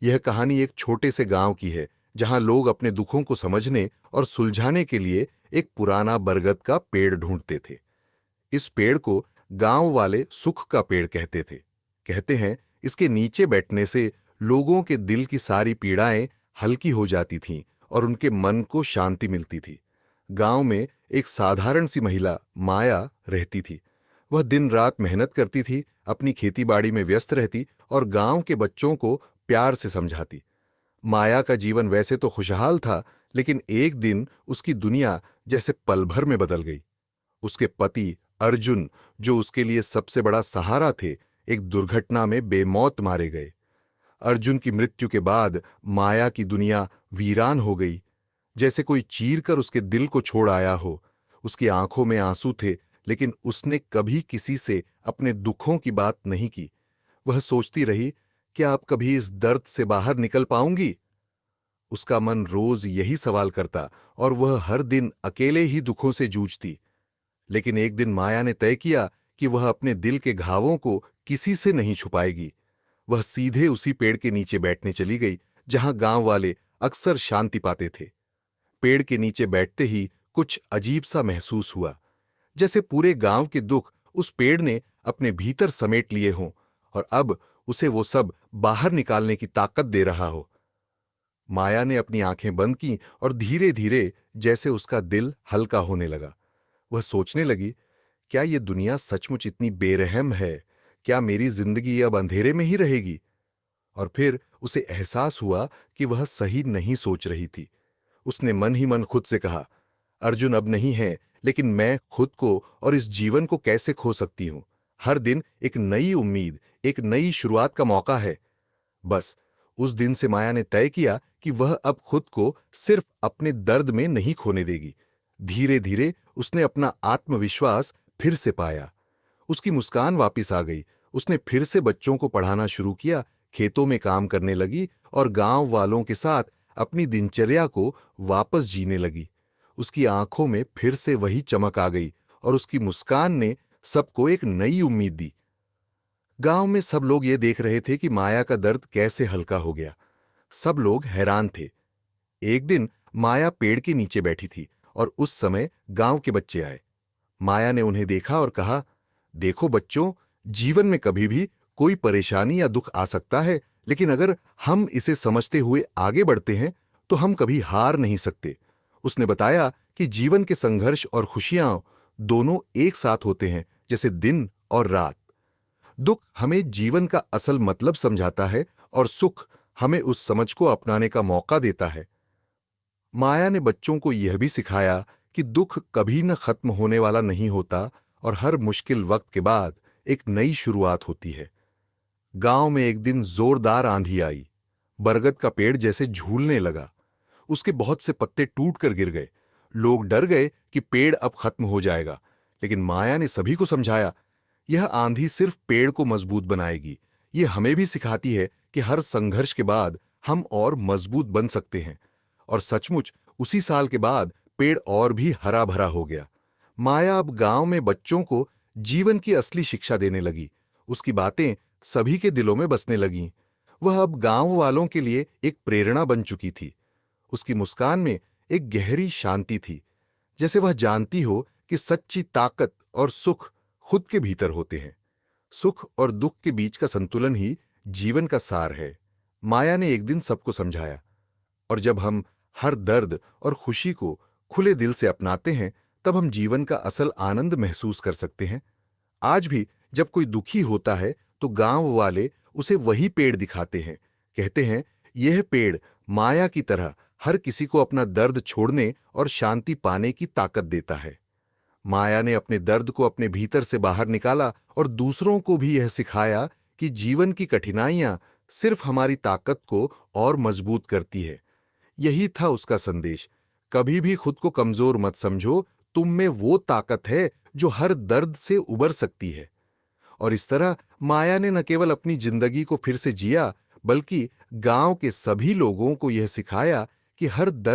यह कहानी एक छोटे से गांव की है जहां लोग अपने दुखों को समझने और सुलझाने के लिए एक पुराना बरगद का पेड़ ढूंढते थे। इस पेड़ को गांव वाले सुख का पेड़ कहते थे। कहते हैं इसके नीचे बैठने से लोगों के दिल की सारी पीड़ाएं हल्की हो जाती थीं और उनके मन को शांति मिलती थी। गांव में एक साधारण सी महिला माया रहती थी। वह दिन रात मेहनत करती थी, अपनी खेतीबाड़ी में व्यस्त रहती और गांव के बच्चों को प्यार से समझाती। माया का जीवन वैसे तो खुशहाल था, लेकिन एक दिन उसकी दुनिया जैसे पल भर में बदल गई। उसके पति अर्जुन, जो उसके लिए सबसे बड़ा सहारा थे, एक दुर्घटना में बेमौत मारे गए। अर्जुन की मृत्यु के बाद माया की दुनिया वीरान हो गई, जैसे कोई चीर कर उसके दिल को छोड़ आया हो। उसकी आंखों में आंसू थे, लेकिन उसने कभी किसी से अपने दुखों की बात नहीं की। वह सोचती रही, क्या अब कभी इस दर्द से बाहर निकल पाऊंगी? उसका मन रोज यही सवाल करता और वह हर दिन अकेले ही दुखों से जूझती। लेकिन एक दिन माया ने तय किया कि वह अपने दिल के घावों को किसी से नहीं छुपाएगी। वह सीधे उसी पेड़ के नीचे बैठने चली गई जहां गांव वाले अक्सर शांति पाते थे। पेड़ के नीचे बैठते ही कुछ अजीब सा महसूस हुआ, जैसे पूरे गांव के दुख उस पेड़ ने अपने भीतर समेट लिए हों और अब उसे वो सब बाहर निकालने की ताकत दे रहा हो। माया ने अपनी आंखें बंद की और धीरे धीरे जैसे उसका दिल हल्का होने लगा। वह सोचने लगी, क्या ये दुनिया सचमुच इतनी बेरहम है? क्या मेरी जिंदगी अब अंधेरे में ही रहेगी? और फिर उसे एहसास हुआ कि वह सही नहीं सोच रही थी। उसने मन ही मन खुद से कहा, अर्जुन अब नहीं है, लेकिन मैं खुद को और इस जीवन को कैसे खो सकती हूं? हर दिन एक नई उम्मीद, एक नई शुरुआत का मौका है। बस उस दिन से माया ने तय किया कि वह अब खुद को सिर्फ अपने दर्द में नहीं खोने देगी। धीरे धीरे उसने अपना आत्मविश्वास फिर से पाया। उसकी मुस्कान वापस आ गई। उसने फिर से बच्चों को पढ़ाना शुरू किया, खेतों में काम करने लगी और गांव वालों के साथ अपनी दिनचर्या को वापस जीने लगी। उसकी आंखों में फिर से वही चमक आ गई और उसकी मुस्कान ने सबको एक नई उम्मीद दी। गांव में सब लोग ये देख रहे थे कि माया का दर्द कैसे हल्का हो गया। सब लोग हैरान थे। एक दिन माया पेड़ के नीचे बैठी थी और उस समय गांव के बच्चे आए। माया ने उन्हें देखा और कहा, देखो बच्चों, जीवन में कभी भी कोई परेशानी या दुख आ सकता है, लेकिन अगर हम इसे समझते हुए आगे बढ़ते हैं तो हम कभी हार नहीं सकते। उसने बताया कि जीवन के संघर्ष और खुशियां दोनों एक साथ होते हैं, जैसे दिन और रात। दुख हमें जीवन का असल मतलब समझाता है और सुख हमें उस समझ को अपनाने का मौका देता है। माया ने बच्चों को यह भी सिखाया कि दुख कभी न खत्म होने वाला नहीं होता और हर मुश्किल वक्त के बाद एक नई शुरुआत होती है। गांव में एक दिन जोरदार आंधी आई। बरगद का पेड़ जैसे झूलने लगा। उसके बहुत से पत्ते टूट कर गिर गए। लोग डर गए कि पेड़ अब खत्म हो जाएगा, लेकिन माया ने सभी को समझाया, यह आंधी सिर्फ पेड़ को मजबूत बनाएगी। यह हमें भी सिखाती है कि हर संघर्ष के बाद हम और मजबूत बन सकते हैं। और सचमुच उसी साल के बाद पेड़ और भी हरा भरा हो गया। माया अब गांव में बच्चों को जीवन की असली शिक्षा देने लगी। उसकी बातें सभी के दिलों में बसने लगीं। वह अब गांव वालों के लिए एक प्रेरणा बन चुकी थी। उसकी मुस्कान में एक गहरी शांति थी, जैसे वह जानती हो कि सच्ची ताकत और सुख खुद के भीतर होते हैं। सुख और दुख के बीच का संतुलन ही जीवन का सार है। माया ने एक दिन सबको समझाया, और जब हम हर दर्द और खुशी को खुले दिल से अपनाते हैं, तब हम जीवन का असल आनंद महसूस कर सकते हैं। आज भी जब कोई दुखी होता है तो गांव वाले उसे वही पेड़ दिखाते हैं। कहते हैं, यह पेड़ माया की तरह हर किसी को अपना दर्द छोड़ने और शांति पाने की ताकत देता है। माया ने अपने दर्द को अपने भीतर से बाहर निकाला और दूसरों को भी यह सिखाया कि जीवन की कठिनाइयां सिर्फ हमारी ताकत को और मजबूत करती है। यही था उसका संदेश। कभी भी खुद को कमजोर मत समझो, तुम में वो ताकत है जो हर दर्द से उबर सकती है। और इस तरह माया ने न केवल अपनी जिंदगी को फिर से जिया, बल्कि गांव के सभी लोगों को यह सिखाया कि हर दर्द